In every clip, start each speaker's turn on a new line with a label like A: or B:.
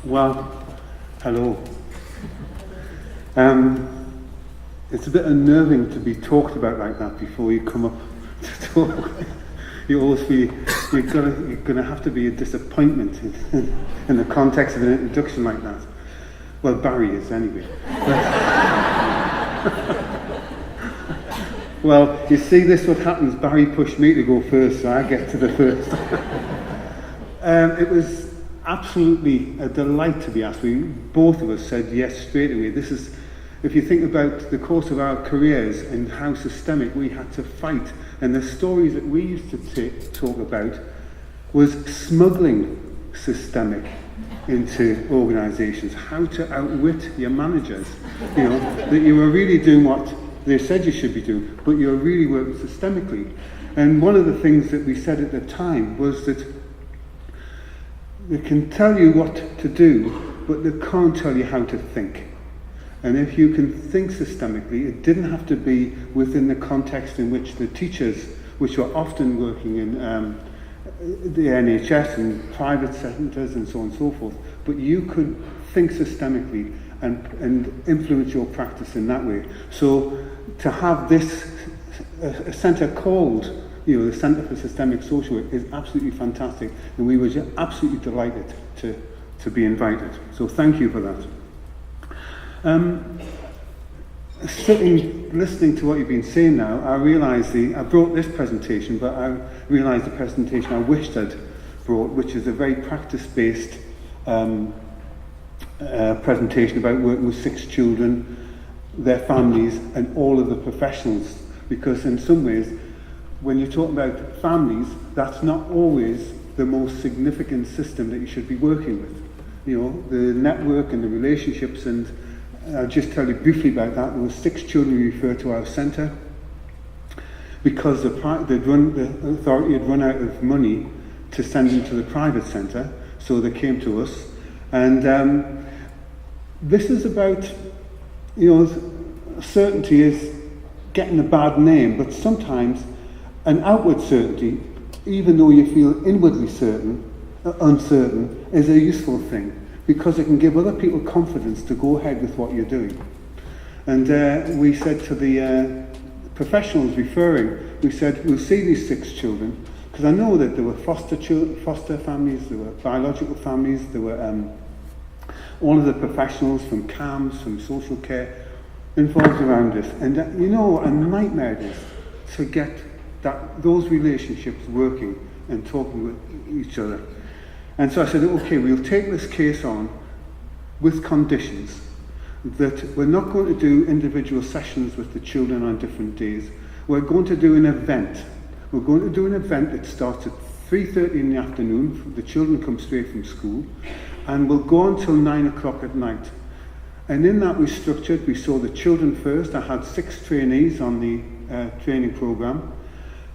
A: Well, hello. It's a bit unnerving to be talked about like that before you come up to talk. You always feel you're going to have to be a disappointment in the context of an introduction like that. Well, Barry is anyway. Well, you see, this is what happens. Barry pushed me to go first, so I get to the first. It was absolutely a delight to be asked. Both of us said yes straight away. This is, if you think about the course of our careers and how systemic we had to fight, and the stories that we used to talk about was smuggling systemic into organisations, how to outwit your managers, that you were really doing what they said you should be doing, but you're really working systemically. And one of the things that we said at the time was that they can tell you what to do, but they can't tell you how to think. And if you can think systemically, it didn't have to be within the context in which the teachers, which were often working in the NHS and private centres and so on and so forth, but you could think systemically and influence your practice in that way. So to have this a centre called, the Centre for Systemic Social Work is absolutely fantastic, and we were just absolutely delighted to be invited. So thank you for that. Sitting, listening to what you've been saying now, I realised I brought this presentation, but I realised the presentation I wished I'd brought, which is a very practice-based presentation about working with 6 children, their families, and all of the professionals. Because in some ways, when you talk about families, that's not always the most significant system that you should be working with. The network and the relationships, and I'll just tell you briefly about that. There were 6 children we referred to our centre because the authority had run out of money to send them to the private centre, so they came to us. And this is about, certainty is getting a bad name, but sometimes an outward certainty, even though you feel inwardly uncertain, is a useful thing, because it can give other people confidence to go ahead with what you're doing. And we said to the professionals referring, we said, we'll see these 6 children, because I know that there were foster families, there were biological families, there were all of the professionals from CAMS, from social care, involved around this. And a nightmare it is to get those relationships working and talking with each other. And so I said, okay, we'll take this case on with conditions that we're not going to do individual sessions with the children on different days. We're going to do an event. We're going to do an event that starts at 3:30 in the afternoon. The children come straight from school, and we'll go until 9 o'clock at night. And in that we saw the children first. I had 6 trainees on the training program.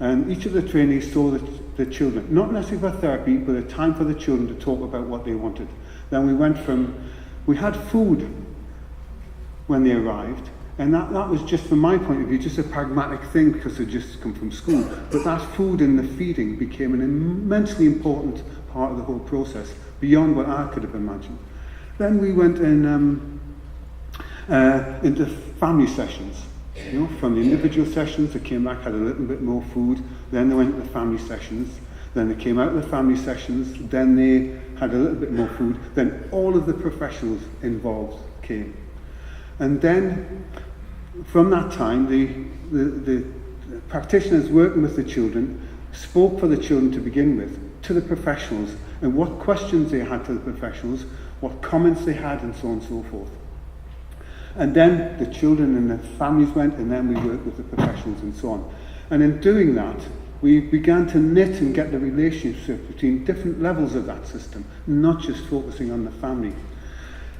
A: And each of the trainees saw the children, not necessarily for therapy, but a time for the children to talk about what they wanted. Then we had food when they arrived, and that was just, from my point of view, just a pragmatic thing because they'd just come from school. But that food and the feeding became an immensely important part of the whole process, beyond what I could have imagined. Then we went into family sessions. From the individual sessions, they came back, had a little bit more food, then they went to the family sessions, then they came out of the family sessions, then they had a little bit more food, then all of the professionals involved came. And then, from that time, the practitioners working with the children spoke for the children to begin with, to the professionals, and what questions they had to the professionals, what comments they had, and so on and so forth. And then the children and the families went, and then we worked with the professionals and so on. And in doing that, we began to knit and get the relationship between different levels of that system, not just focusing on the family.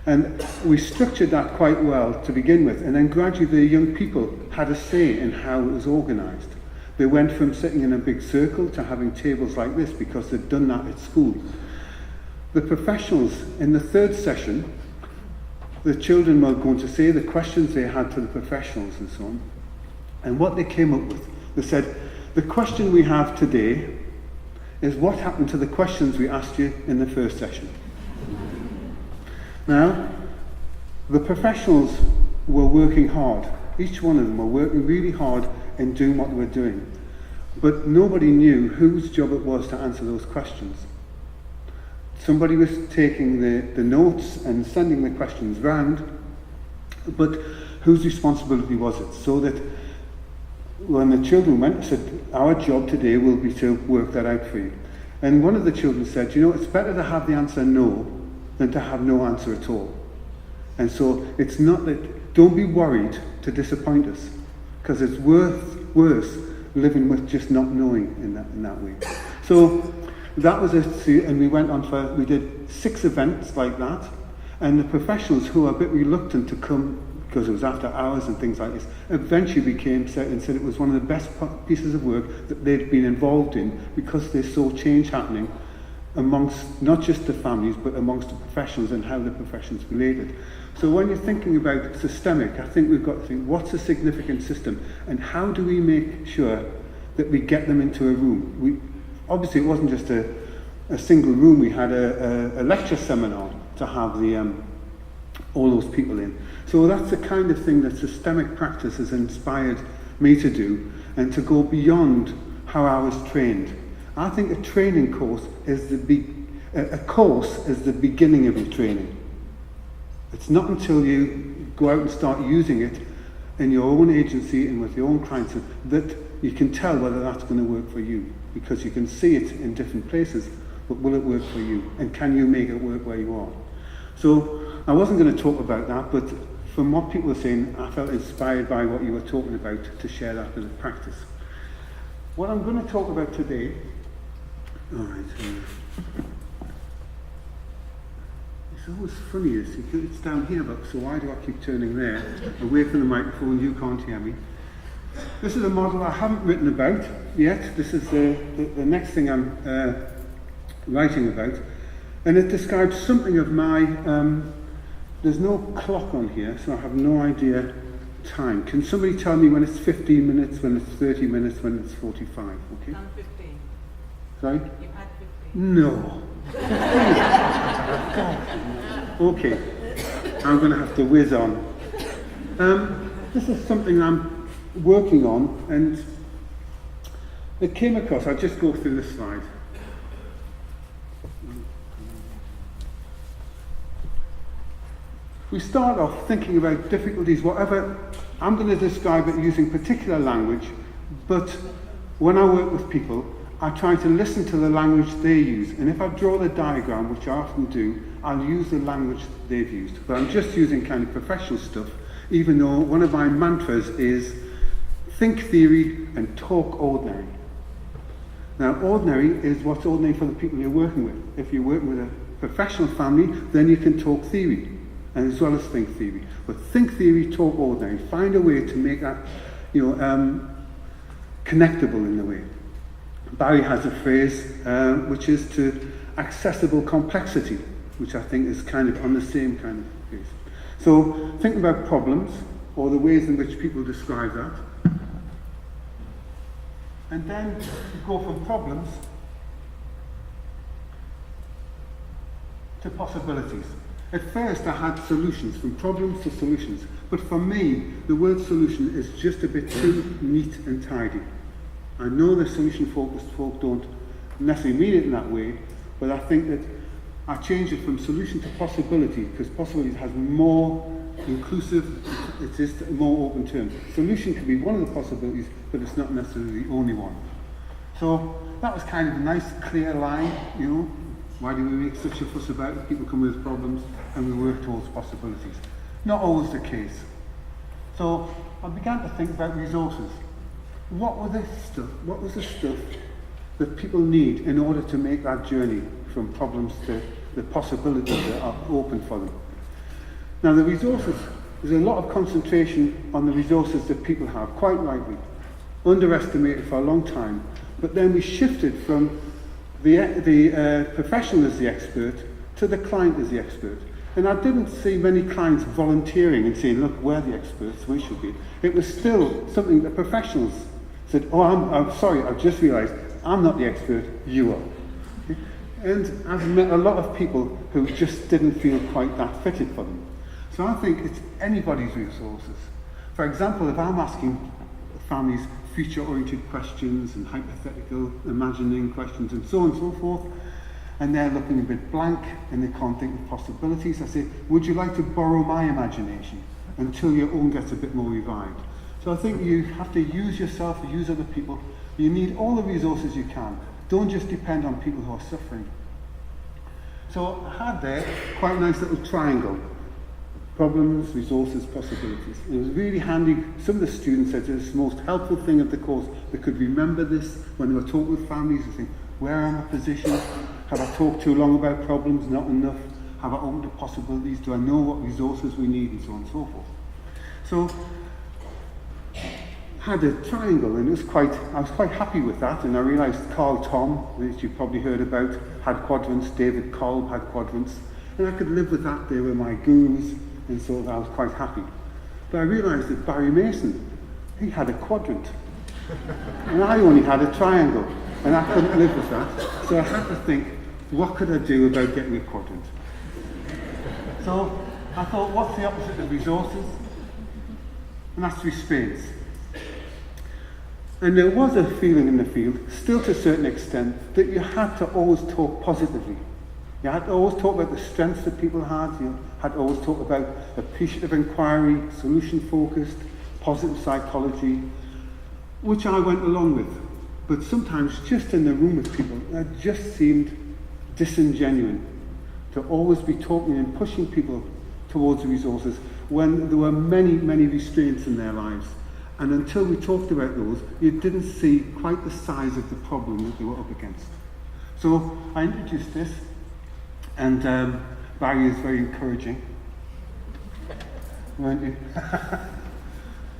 A: And we structured that quite well to begin with, and then gradually the young people had a say in how it was organised. They went from sitting in a big circle to having tables like this because they'd done that at school. The professionals, in the 3rd session, the children were going to say the questions they had to the professionals and so on. And what they came up with, they said, the question we have today is what happened to the questions we asked you in the 1st session. Now, the professionals were working hard. Each one of them were working really hard in doing what they were doing. But nobody knew whose job it was to answer those questions. Somebody was taking the notes and sending the questions round, but whose responsibility was it? So that when the children went, said, our job today will be to work that out for you. And one of the children said, you know, it's better to have the answer no than to have no answer at all. And so it's not that, don't be worried to disappoint us, because it's worse living with just not knowing in that way. So that was it, and we went on we did 6 events like that, and the professionals who were a bit reluctant to come, because it was after hours and things like this, eventually said it was one of the best pieces of work that they'd been involved in, because they saw change happening amongst not just the families, but amongst the professionals and how the professions related. So when you're thinking about systemic, I think we've got to think, what's a significant system, and how do we make sure that we get them into a room? Obviously it wasn't just a single room, we had a lecture seminar to have all those people in. So that's the kind of thing that systemic practice has inspired me to do, and to go beyond how I was trained. I think a training course is a course is the beginning of your training. It's not until you go out and start using it in your own agency and with your own clients that you can tell whether that's going to work for you, because you can see it in different places, but will it work for you, and can you make it work where you are? So I wasn't going to talk about that, but from what people were saying, I felt inspired by what you were talking about to share that as a practice. What I'm going to talk about today, it's always funny, it's down here, but so why do I keep turning there, away from the microphone, you can't hear me. This is a model I haven't written about yet. This is the next thing I'm writing about, and it describes something of my, there's no clock on here, so I have no idea time. Can somebody tell me when it's 15 minutes, when it's 30 minutes, when it's 45? Okay.
B: I'm 15.
A: Sorry?
B: You had 15.
A: No. Okay, I'm going to have to whiz on. This is something I'm working on, and it came across, I'll just go through this slide. We start off thinking about difficulties, whatever. I'm going to describe it using particular language, but when I work with people, I try to listen to the language they use, and if I draw the diagram, which I often do, I'll use the language they've used. But I'm just using kind of professional stuff, even though one of my mantras is think theory and talk ordinary. Now, ordinary is what's ordinary for the people you're working with. If you're working with a professional family, then you can talk theory, and as well as think theory. But think theory, talk ordinary. Find a way to make that, connectable in a way. Barry has a phrase which is to accessible complexity, which I think is kind of on the same kind of phrase. So think about problems, or the ways in which people describe that. And then go from problems to possibilities. At first I had solutions, from problems to solutions. But for me, the word solution is just a bit too neat and tidy. I know the solution-focused folk don't necessarily mean it in that way, but I think that I changed it from solution to possibility, because possibility has more inclusive, it's just a more open term. Solution can be one of the possibilities, but it's not necessarily the only one. So that was kind of a nice, clear line, why do we make such a fuss about it? People come with problems and we work towards possibilities. Not always the case. So I began to think about resources. What was the stuff that people need in order to make that journey from problems to the possibilities that are open for them? Now the resources, there's a lot of concentration on the resources that people have, quite rightly, underestimated for a long time, but then we shifted from the professional as the expert to the client as the expert. And I didn't see many clients volunteering and saying, look, we're the experts, we should be. It was still something that professionals said, oh, I'm sorry, I've just realised I'm not the expert, you are. Okay? And I've met a lot of people who just didn't feel quite that fitted for them. So I think it's anybody's resources. For example, if I'm asking families future-oriented questions and hypothetical imagining questions and so on and so forth, and they're looking a bit blank and they can't think of possibilities, I say, would you like to borrow my imagination until your own gets a bit more revived? So I think you have to use yourself, use other people. You need all the resources you can. Don't just depend on people who are suffering. So I had there quite a nice little triangle. Problems, resources, possibilities. It was really handy. Some of the students said it's the most helpful thing of the course. They could remember this when they were talking with families. They think, where am I positioned? Have I talked too long about problems? Not enough? Have I opened up possibilities? Do I know what resources we need? And so on and so forth. So had a triangle, and I was quite happy with that. And I realised Carl Tom, which you've probably heard about, had quadrants. David Kolb had quadrants, and I could live with that. They were my gurus, and so I was quite happy. But I realised that Barry Mason, he had a quadrant, and I only had a triangle, and I couldn't live with that. So I had to think, what could I do about getting a quadrant? So I thought, what's the opposite of resources? And that's restraints. And there was a feeling in the field, still to a certain extent, that you had to always talk positively. You had to always talk about the strengths that people had. You had to always talk about appreciative inquiry, solution-focused, positive psychology, which I went along with. But sometimes, just in the room with people, it just seemed disingenuous to always be talking and pushing people towards the resources when there were many, many restraints in their lives. And until we talked about those, you didn't see quite the size of the problem that they were up against. So I introduced this, and Barry is very encouraging, weren't you?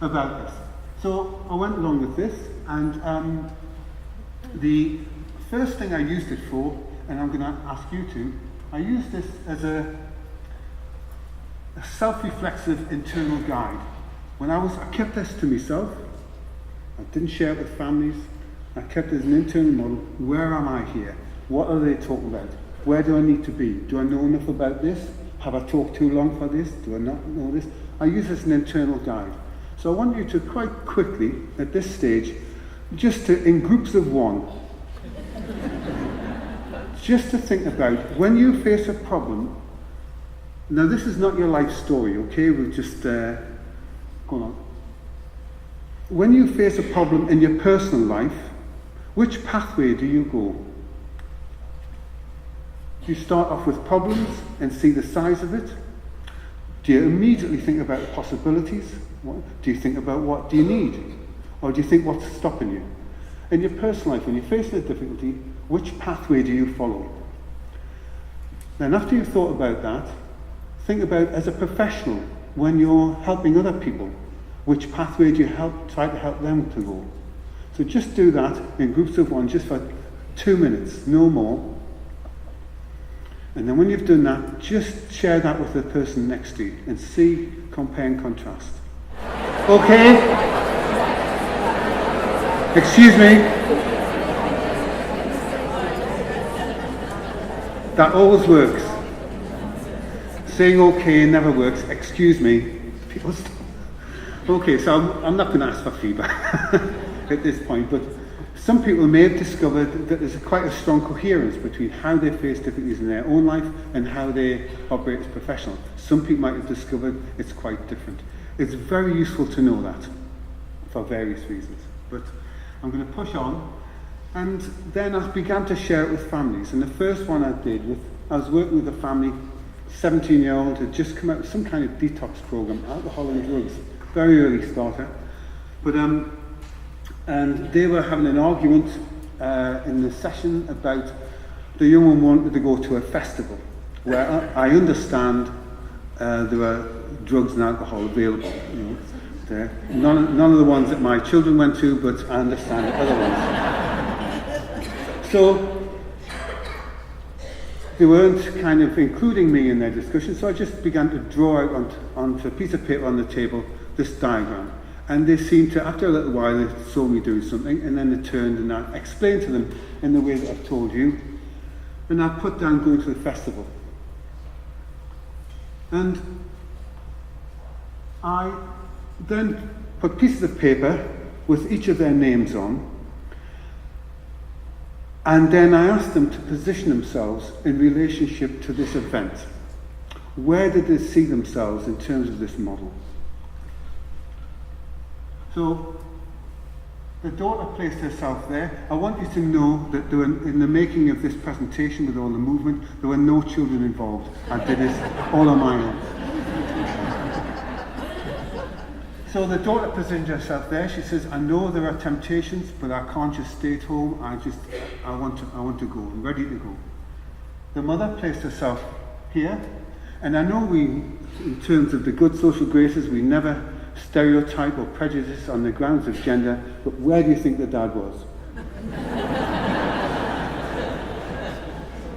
A: About this. So I went along with this, and the first thing I used it for, and I'm going to ask you to, I used this as a self-reflexive internal guide. I kept this to myself. I didn't share it with families. I kept it as an internal model. Where am I here? What are they talking about? Where do I need to be? Do I know enough about this? Have I talked too long for this? Do I not know this? I use this as an internal guide. So I want you to quite quickly, at this stage, just to, in groups of one, just to think about when you face a problem. Now this is not your life story, okay? We'll just go on. When you face a problem in your personal life, which pathway do you go? Do you start off with problems and see the size of it? Do you immediately think about the possibilities? Do you think about what do you need? Or do you think what's stopping you? In your personal life, when you're facing a difficulty, which pathway do you follow? Then after you've thought about that, think about, as a professional, when you're helping other people, which pathway do you try to help them to go? So just do that in groups of one, just for 2 minutes, no more. And then when you've done that, just share that with the person next to you and see, compare and contrast. Okay? Excuse me. That always works. Saying okay never works. Excuse me. People stop. Okay, so I'm not going to ask for feedback at this point, but some people may have discovered that there's quite a strong coherence between how they face difficulties in their own life and how they operate as professionals. Some people might have discovered it's quite different. It's very useful to know that for various reasons. But I'm going to push on, and then I began to share it with families. And the first one I did, I was working with a family, 17-year-old, had just come out with some kind of detox program, alcohol and drugs, very early starter. But and they were having an argument in the session about the young one wanted to go to a festival where I understand there were drugs and alcohol available. You know, there. None of the ones that my children went to, but I understand the other ones. So they weren't kind of including me in their discussion, so I just began to draw out onto a piece of paper on the table this diagram. And they seemed to, after a little while, they saw me doing something, and then they turned and I explained to them in the way that I've told you. and I put down going to the festival. And I then put pieces of paper with each of their names on, and then I asked them to position themselves in relationship to this event. Where did they see themselves in terms of this model? So the daughter placed herself there. I want you to know that in the making of this presentation with all the movement, there were no children involved. I did this all on my own. So the daughter positioned herself there. She says, I know there are temptations, but I can't just stay at home. I want to go. I'm ready to go. The mother placed herself here. And I know in terms of the good social graces, we never stereotype or prejudice on the grounds of gender, but where do you think the dad was?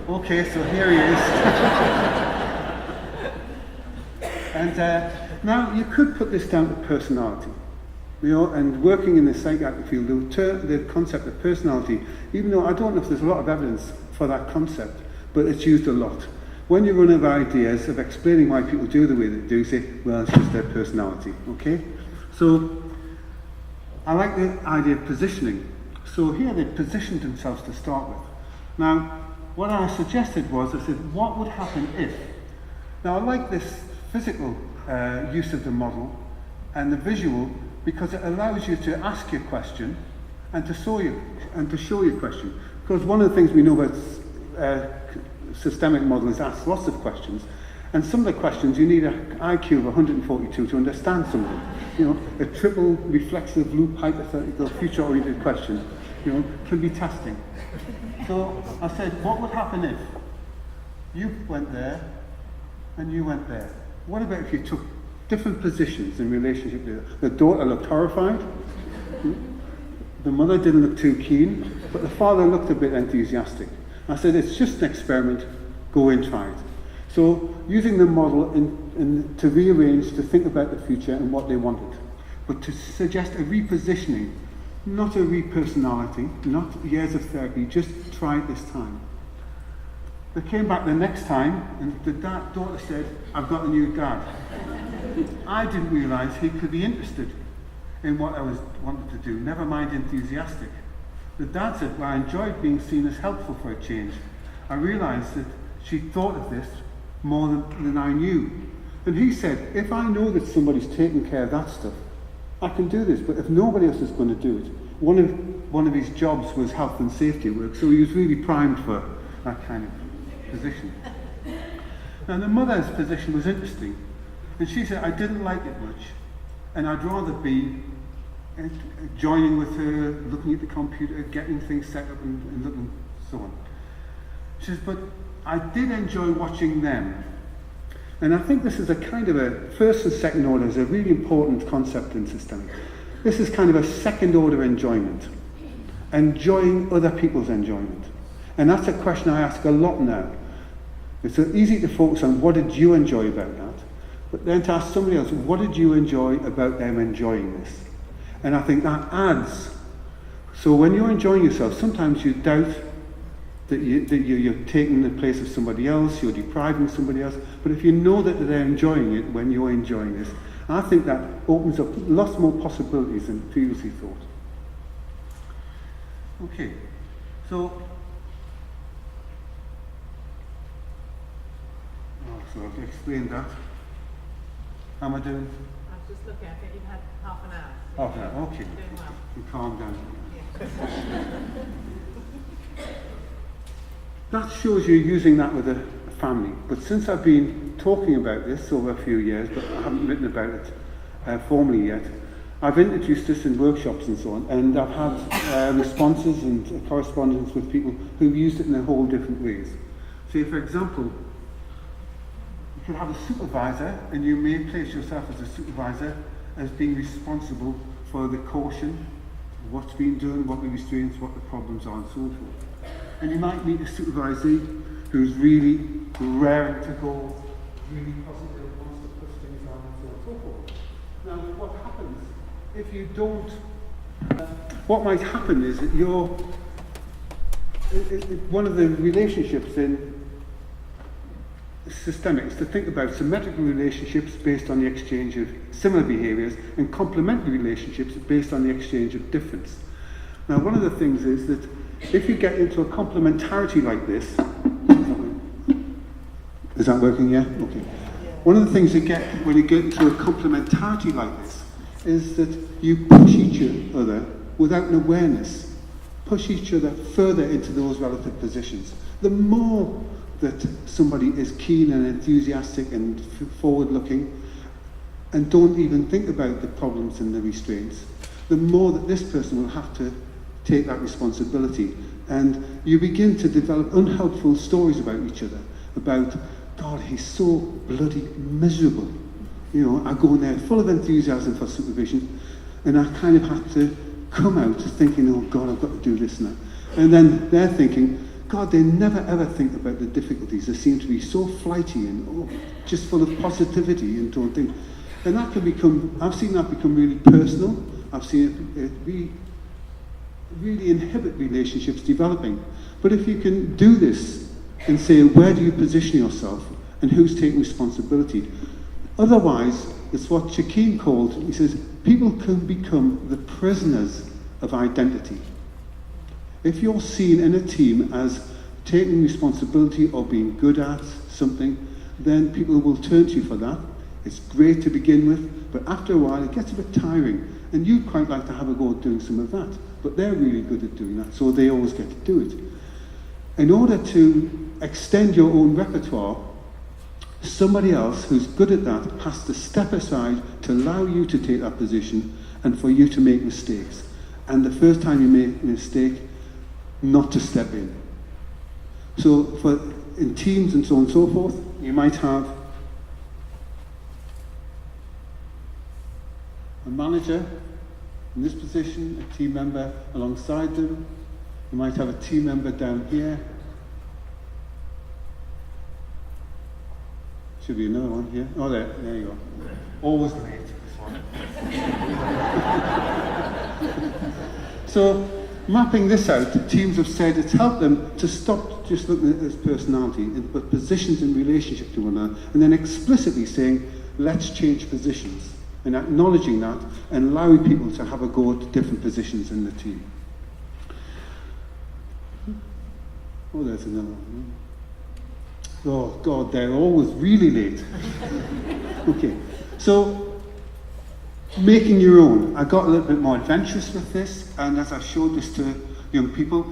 A: Okay, so here he is. And now you could put this down to personality. And working in the psychiatric field, the concept of personality, even though I don't know if there's a lot of evidence for that concept, but it's used a lot. When you run out of ideas of explaining why people do the way they do, say, well, it's just their personality, okay? So, I like the idea of positioning. So here they positioned themselves to start with. Now, what I suggested was, I said, what would happen if? Now, I like this physical use of the model and the visual because it allows you to ask your question and to show your question. Because one of the things we know about systemic model is ask lots of questions, and some of the questions you need an IQ of 142 to understand some of them. You know, a triple reflexive loop hypothetical future-oriented question, you know, can be testing. So I said, what would happen if you went there and you went there? What about if you took different positions in relationship to the daughter looked horrified, the mother didn't look too keen, but the father looked a bit enthusiastic. I said, it's just an experiment, go and try it. So, using the model to rearrange, to think about the future and what they wanted, but to suggest a repositioning, not a repersonality, not years of therapy, just try it this time. They came back the next time, and the daughter said, I've got a new dad. I didn't realise he could be interested in what I wanted to do, never mind enthusiastic. The dad said, well, I enjoyed being seen as helpful for a change. I realised that she thought of this more than I knew. And he said, if I know that somebody's taking care of that stuff, I can do this. But if nobody else is going to do it, one of his jobs was health and safety work, so he was really primed for that kind of position. Now the mother's position was interesting. And she said, I didn't like it much, and I'd rather be joining with her, looking at the computer, getting things set up and looking so on. She says, but I did enjoy watching them. And I think this is a kind of a first and second order is a really important concept in systemic. This is kind of a second order enjoyment. Enjoying other people's enjoyment. And that's a question I ask a lot now. It's so easy to focus on what did you enjoy about that, but then to ask somebody else, what did you enjoy about them enjoying this? And I think that adds. So when you're enjoying yourself, sometimes you doubt that you're taking the place of somebody else, you're depriving somebody else. But if you know that they're enjoying it when you're enjoying this, I think that opens up lots more possibilities than previously thought. Okay, so I've explained that. How am I doing?
B: I was just looking, I think you've had half an hour.
A: Half an hour, okay.
B: You're doing well.
A: You calm down.
B: Yeah.
A: That shows you using that with a family. But since I've been talking about this over a few years, but I haven't written about it formally yet, I've introduced this in workshops and so on, and I've had responses and correspondence with people who've used it in a whole different ways. So, for example, you could have a supervisor, and you may place yourself as a supervisor as being responsible for the caution, what's been done, what the restraints, what the problems are, and so forth. And you might meet a supervisee who's really raring to go, really positive, wants to push things on, and so on and so forth. Now, what happens if you don't? What might happen is that one of the relationships in systemics to think about symmetrical relationships based on the exchange of similar behaviours and complementary relationships based on the exchange of difference. Now, one of the things is that if you get into a complementarity like this, is that working? Yeah? Okay. One of the things you get when you get into a complementarity like this is that you push each other without an awareness, push each other further into those relative positions. The more that somebody is keen and enthusiastic and forward-looking and don't even think about the problems and the restraints, the more that this person will have to take that responsibility. And you begin to develop unhelpful stories about each other, about, God, he's so bloody miserable. You know, I go in there full of enthusiasm for supervision, and I kind of have to come out thinking, oh God, I've got to do this now. And then they're thinking, God, they never ever think about the difficulties. They seem to be so flighty and just full of positivity and don't think. And that can become, I've seen that become really personal. I've seen it really inhibit relationships developing. But if you can do this and say, where do you position yourself and who's taking responsibility? Otherwise, it's what Shaquem called, he says, people can become the prisoners of identity. If you're seen in a team as taking responsibility or being good at something, then people will turn to you for that. It's great to begin with, but after a while it gets a bit tiring, and you'd quite like to have a go at doing some of that, but they're really good at doing that, so they always get to do it. In order to extend your own repertoire, somebody else who's good at that has to step aside to allow you to take that position and for you to make mistakes. And the first time you make a mistake, not to step in. So in teams and so on and so forth, you might have a manager in this position, a team member alongside them. You might have a team member down here. Should be another one here. Oh, there you go. Always late, this one. So, mapping this out, teams have said it's helped them to stop just looking at his personality, but positions in relationship to one another, and then explicitly saying, let's change positions, and acknowledging that, and allowing people to have a go at different positions in the team. Oh, there's another one. Oh, God, they're always really late. Okay, so making your own. I got a little bit more adventurous with this, and as I showed this to young people,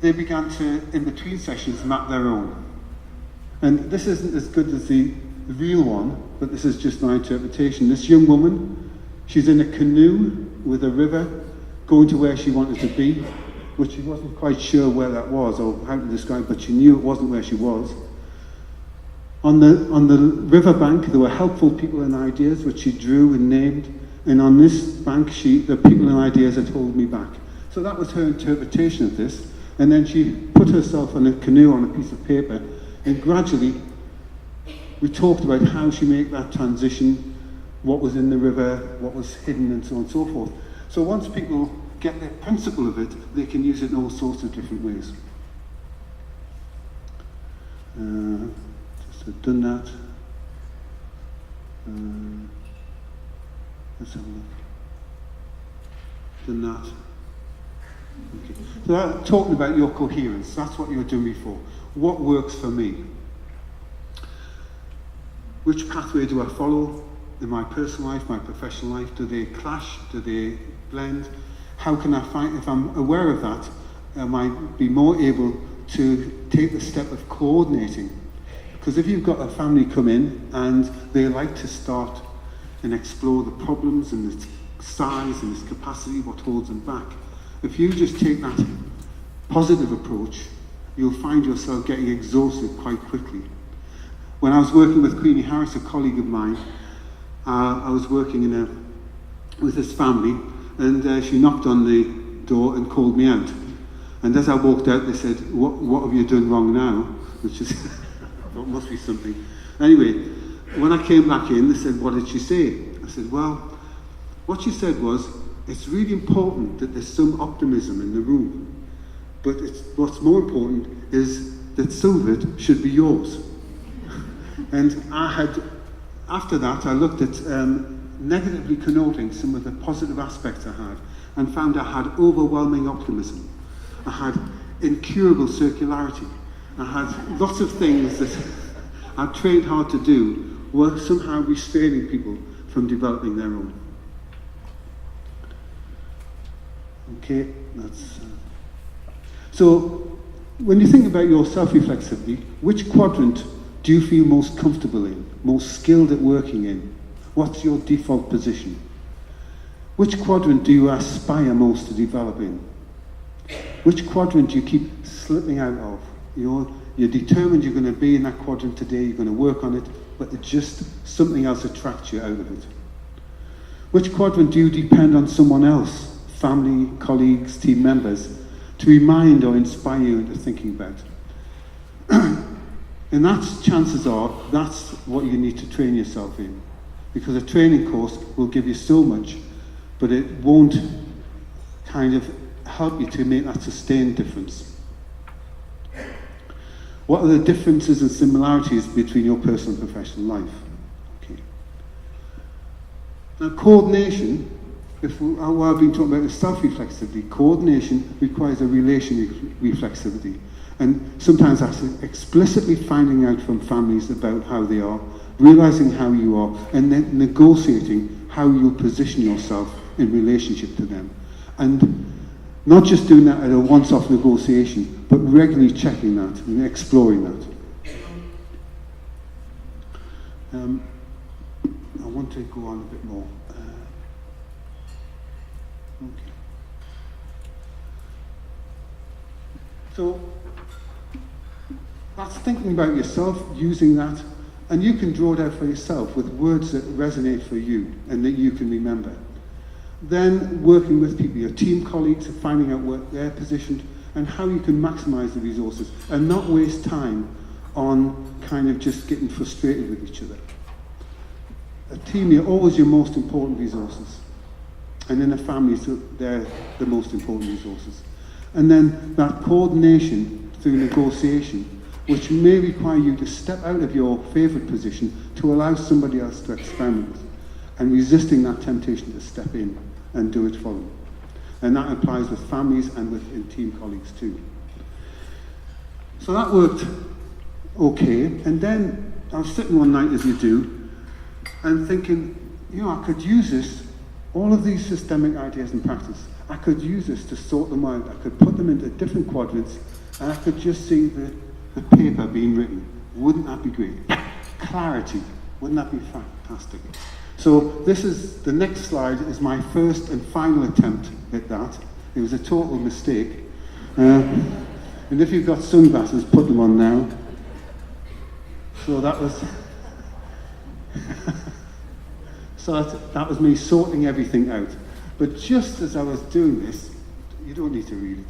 A: they began to, in between sessions, map their own. And this isn't as good as the real one, but this is just my interpretation. This young woman, she's in a canoe with a river, going to where she wanted to be, which she wasn't quite sure where that was or how to describe, but she knew it wasn't where she was. On the riverbank, there were helpful people and ideas, which she drew and named. And on this bank, the people and ideas had held me back. So that was her interpretation of this. And then she put herself in a canoe on a piece of paper, and gradually we talked about how she made that transition, what was in the river, what was hidden, and so on and so forth. So once people get the principle of it, they can use it in all sorts of different ways. Just have done that. Let's have a look. Done that. Okay. So that, talking about your coherence, that's what you were doing before. What works for me? Which pathway do I follow in my personal life, my professional life? Do they clash? Do they blend? How can I find, if I'm aware of that, I might be more able to take the step of coordinating. Because if you've got a family come in and they like to start and explore the problems and the size and its capacity, what holds them back, if you just take that positive approach, you'll find yourself getting exhausted quite quickly. When I was working with Queenie Harris, a colleague of mine, I was working with this family, and she knocked on the door and called me out. And as I walked out, they said, what have you done wrong now? Which is, I thought, must be something. Anyway, when I came back in, they said, what did she say? I said, well, what she said was, it's really important that there's some optimism in the room. But what's more important is that some of it should be yours. And after that, I looked at negatively connoting some of the positive aspects I had, and found I had overwhelming optimism. I had incurable circularity. I had lots of things that I'd trained hard to do were somehow restraining people from developing their own. Okay, that's... So, when you think about your self-reflexivity, which quadrant do you feel most comfortable in, most skilled at working in? What's your default position? Which quadrant do you aspire most to develop in? Which quadrant do you keep slipping out of? You're determined you're going to be in that quadrant today, you're going to work on it, but it's just something else attracts you out of it. Which quadrant do you depend on someone else, family, colleagues, team members, to remind or inspire you into thinking about? And chances are, that's what you need to train yourself in. Because a training course will give you so much, but it won't kind of help you to make that sustained difference. What are the differences and similarities between your personal and professional life? Okay. Now, coordination, what I've been talking about is self-reflexivity. Coordination requires a relation reflexivity. And sometimes that's explicitly finding out from families about how they are, realizing how you are, and then negotiating how you'll position yourself in relationship to them. And not just doing that at a once-off negotiation, but regularly checking that and exploring that. I want to go on a bit more. Okay. So, that's thinking about yourself, using that, and you can draw it out for yourself with words that resonate for you and that you can remember. Then working with people, your team colleagues, finding out where they're positioned and how you can maximize the resources and not waste time on kind of just getting frustrated with each other. A team, you're always your most important resources. And in a family, so they're the most important resources. And then that coordination through negotiation, which may require you to step out of your favorite position to allow somebody else to experiment, and resisting that temptation to step in and do it for them. And that applies with families and with team colleagues too. So that worked okay, and then I was sitting one night, as you do, and thinking, I could use this, all of these systemic ideas and practice, I could use this to sort them out. I could put them into different quadrants, and I could just see the paper being written. Wouldn't that be great? Clarity. Wouldn't that be fantastic? So the next slide is my first and final attempt at that. It was a total mistake. And if you've got sunglasses, put them on now. So that was... that was me sorting everything out. But just as I was doing this, you don't need to read it.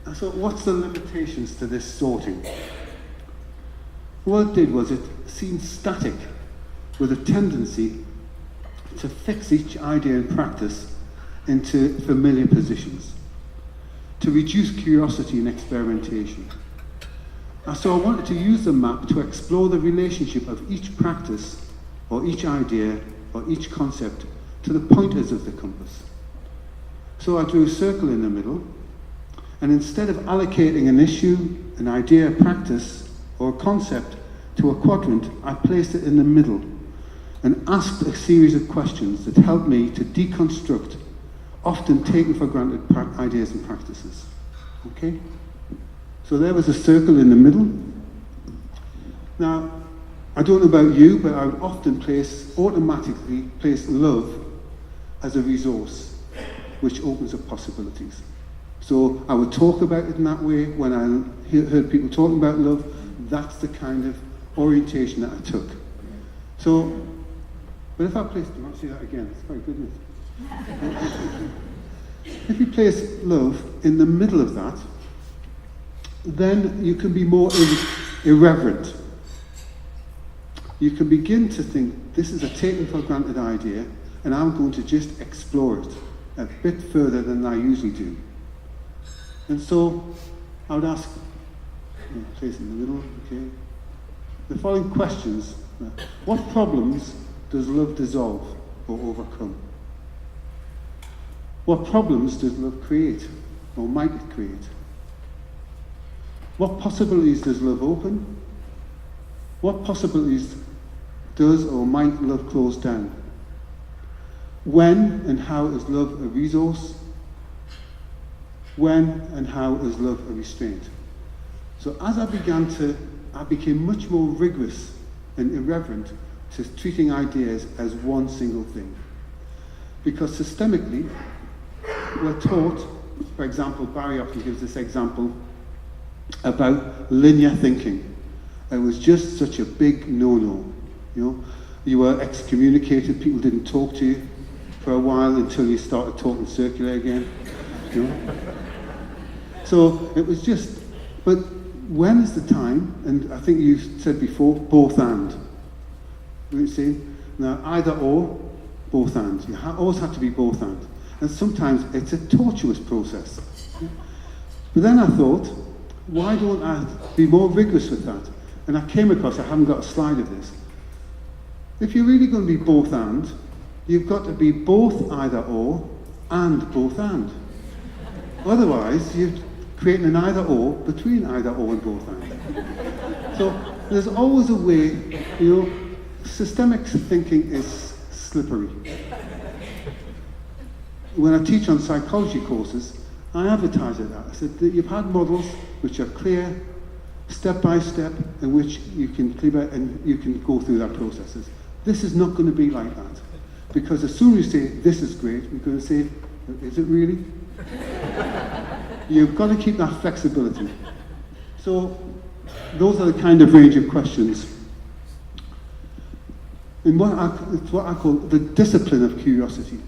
A: I thought, what's the limitations to this sorting? What it did was it seemed static, with a tendency to fix each idea and practice into familiar positions, to reduce curiosity and experimentation. And so I wanted to use the map to explore the relationship of each practice, or each idea, or each concept to the pointers of the compass. So I drew a circle in the middle, and instead of allocating an issue, an idea, a practice, or a concept to a quadrant, I placed it in the middle and asked a series of questions that helped me to deconstruct often taken for granted ideas and practices. Okay? So there was a circle in the middle. Now, I don't know about you, but I would often automatically place love as a resource, which opens up possibilities. So I would talk about it in that way. When I heard people talking about love, that's the kind of orientation that I took. So, but if I placed, you want to see that again? It's very good, isn't it? If you place love in the middle of that, then you can be more irreverent. You can begin to think, this is a taken for granted idea, and I'm going to just explore it a bit further than I usually do. And so I would ask, place in the middle, okay, the following questions. What problems does love dissolve or overcome? What problems does love create or might it create? What possibilities does love open? What possibilities does or might love close down? When and how is love a resource? When and how is love a restraint? So as I became much more rigorous and irreverent to treating ideas as one single thing. Because systemically, we're taught, for example, Barry often gives this example about linear thinking. It was just such a big no-no. You were excommunicated, people didn't talk to you for a while until you started talking circular again. So it was just, but when is the time, and I think you said before, both and. You see? Now, either or, both and. You always have to be both and. And sometimes it's a tortuous process. But then I thought, why don't I be more rigorous with that? And I came across, I haven't got a slide of this. If you're really going to be both and, you've got to be both either or and both and. Otherwise, you're creating an either or between either or and both and. So there's always a way, systemic thinking is slippery. When I teach on psychology courses, I advertise it that. I said that you've had models which are clear, step by step, in which you can clear and you can go through that processes. This is not going to be like that. Because as soon as you say, this is great, you're going to say, is it really? You've got to keep that flexibility. So those are the kind of range of questions. And it's what I call the discipline of curiosity.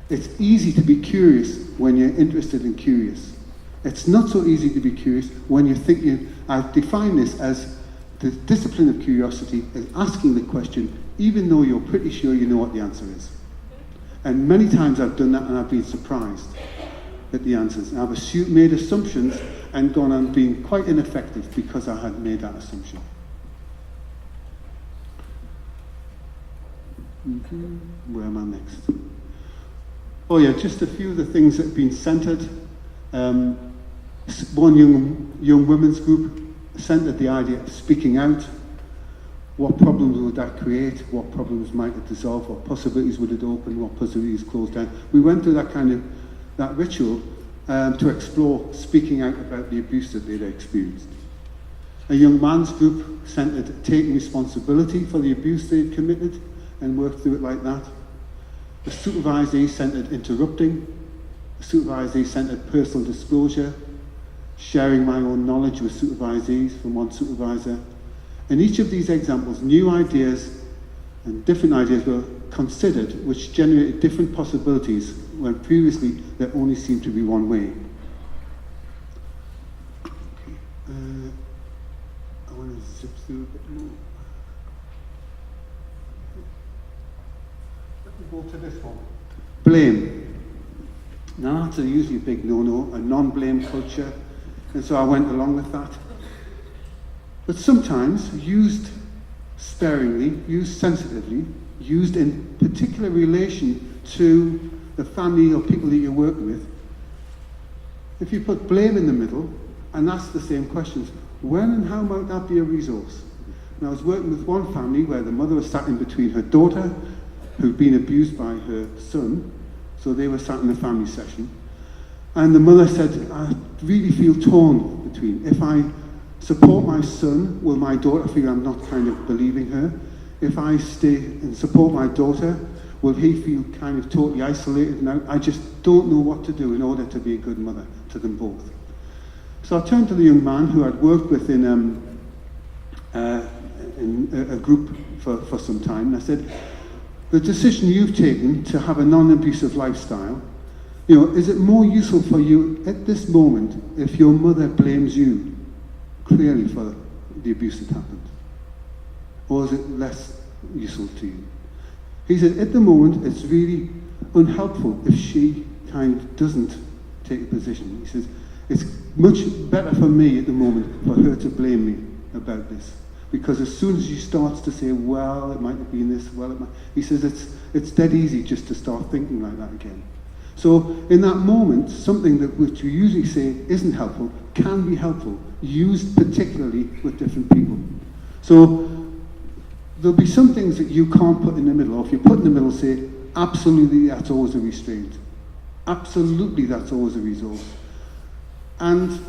A: It's easy to be curious when you're interested in curious. It's not so easy to be curious when you're thinking. I define this as the discipline of curiosity is asking the question even though you're pretty sure you know what the answer is. And many times I've done that and I've been surprised at the answers. And I've made assumptions and gone on being quite ineffective because I had made that assumption. Where am I next? Oh yeah, just a few of the things that have been centred. One young women's group centred the idea of speaking out. What problems would that create? What problems might it dissolve? What possibilities would it open? What possibilities close down? We went through that ritual to explore speaking out about the abuse that they'd experienced. A young man's group centred taking responsibility for the abuse they'd committed and worked through it like that. The supervisee centred interrupting. The supervisee centred personal disclosure, sharing my own knowledge with supervisees from one supervisor. In each of these examples, new ideas and different ideas were considered, which generated different possibilities when previously there only seemed to be one way. I want to zip through a bit more. Let me go to this one. Blame. Now that's usually a big no-no, a non-blame culture, and so I went along with that. But sometimes, used sparingly, used sensitively, used in particular relation to the family or people that you're working with, if you put blame in the middle and ask the same questions, when and how might that be a resource? And I was working with one family where the mother was sat in between her daughter, who'd been abused by her son, so they were sat in a family session, and the mother said, I really feel torn between, if I support my son, will my daughter feel I'm not kind of believing her? If I stay and support my daughter, will he feel kind of totally isolated now? I just don't know what to do in order to be a good mother to them both. So I turned to the young man who I'd worked with in a group for some time, and I said, the decision you've taken to have a non-abusive lifestyle, is it more useful for you at this moment if your mother blames you clearly for the abuse that happened? Or is it less useful to you? He said, at the moment, it's really unhelpful if she kind of doesn't take a position. He says, it's much better for me at the moment for her to blame me about this. Because as soon as she starts to say, well, it might have been this, well, it might, he says it's dead easy just to start thinking like that again. So in that moment, something that which we usually say isn't helpful can be helpful, used particularly with different people. So there'll be some things that you can't put in the middle, or if you put in the middle, say, absolutely that's always a restraint. Absolutely that's always a resource. And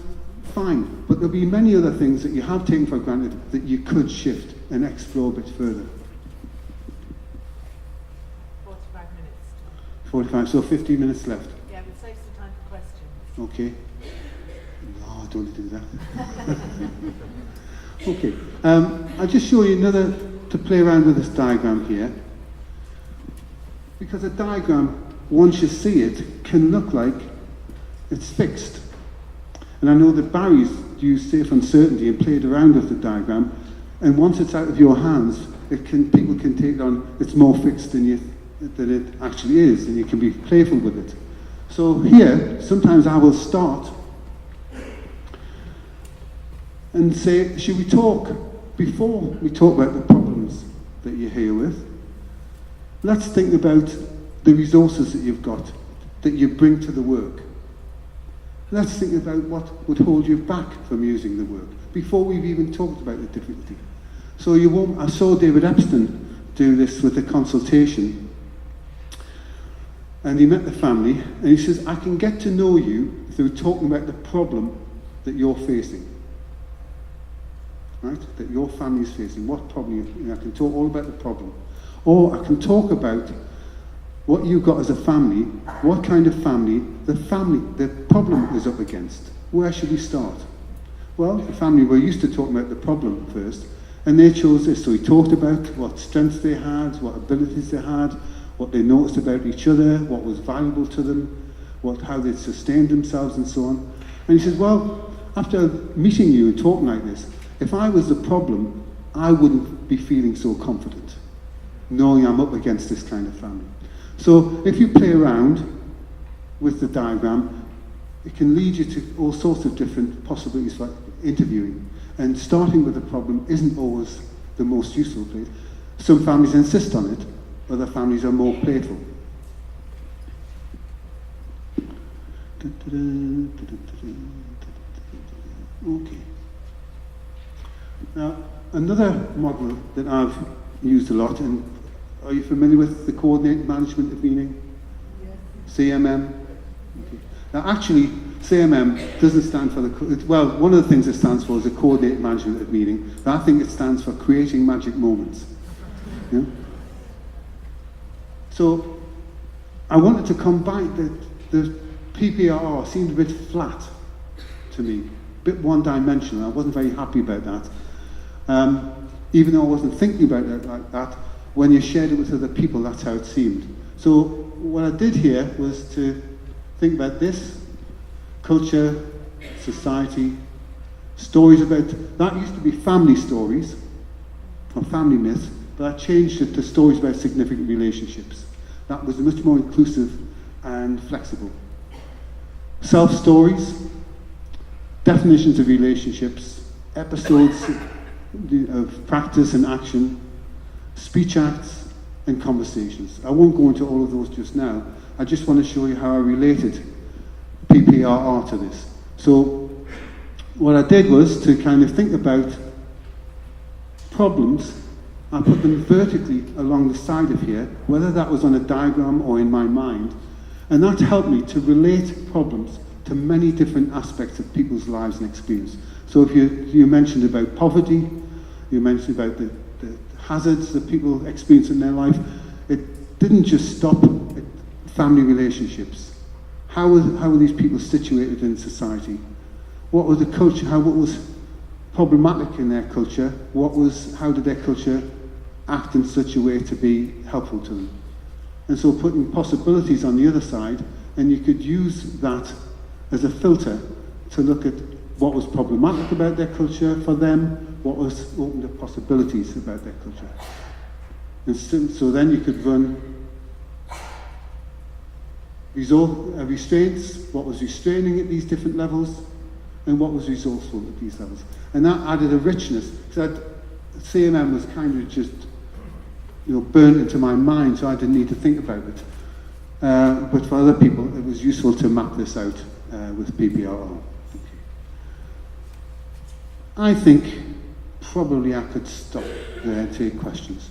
A: fine, but there'll be many other things that you have taken for granted that you could shift and explore a bit further.
B: 45 minutes.
A: 45, so 15 minutes left.
B: Yeah, we'll save some time for questions.
A: Okay. No, I don't want to do that. Okay. I'll just show you another, to play around with this diagram here. Because a diagram, once you see it, can look like it's fixed. And I know that Barry's used safe uncertainty and played around with the diagram, and once it's out of your hands, people can take it on, it's more fixed than it actually is, and you can be playful with it. So here, sometimes I will start and say, should we talk, before we talk about the problems that you're here with, let's think about the resources that you've got, that you bring to the work. Let's think about what would hold you back from using the work, before we've even talked about the difficulty. So I saw David Epstein do this with a consultation, and he met the family, and he says, I can get to know you through talking about the problem that you're facing. Right? That your family is facing. What problem I can talk all about the problem. Or I can talk about what you've got as a family, what kind of family, the problem is up against. Where should we start? Well, the family were used to talking about the problem first, and they chose this. So he talked about what strengths they had, what abilities they had, what they noticed about each other, what was valuable to them, how they sustained themselves, and so on. And he says, well, after meeting you and talking like this, if I was the problem, I wouldn't be feeling so confident, knowing I'm up against this kind of family. So if you play around with the diagram, it can lead you to all sorts of different possibilities for interviewing. And starting with the problem isn't always the most useful place. Some families insist on it, other families are more playful. Okay. Now, another model that I've used a lot, and are you familiar with the Coordinated Management of Meaning? Yes. CMM? Okay. Now actually, CMM doesn't stand for one of the things it stands for is the Coordinated Management of Meaning, but I think it stands for Creating Magic Moments. Yeah? So, I wanted to combine the PPRR seemed a bit flat to me, a bit one-dimensional. I wasn't very happy about that. Even though I wasn't thinking about it like that, when you shared it with other people, that's how it seemed. So what I did here was to think about this, culture, society, stories about, that used to be family stories, or family myths, but I changed it to stories about significant relationships. That was much more inclusive and flexible. Self-stories, definitions of relationships, episodes of practice and action, speech acts, and conversations. I won't go into all of those just now. I just want to show you how I related PPRR to this. So what I did was to kind of think about problems. I put them vertically along the side of here, whether that was on a diagram or in my mind, and that helped me to relate problems to many different aspects of people's lives and experience. So if you mentioned about poverty, you mentioned about the hazards that people experience in their life, it didn't just stop at family relationships. How were these people situated in society? What was the culture? What was problematic in their culture? How did their culture act in such a way to be helpful to them? And so putting possibilities on the other side, and you could use that as a filter to look at what was problematic about their culture for them, what was open to possibilities about their culture. And so then you could run restraints, what was restraining at these different levels, and what was resourceful at these levels. And that added a richness, because CMM was kind of just, burnt into my mind, so I didn't need to think about it. But for other people, it was useful to map this out with PPRO. I think probably I could stop there and take questions.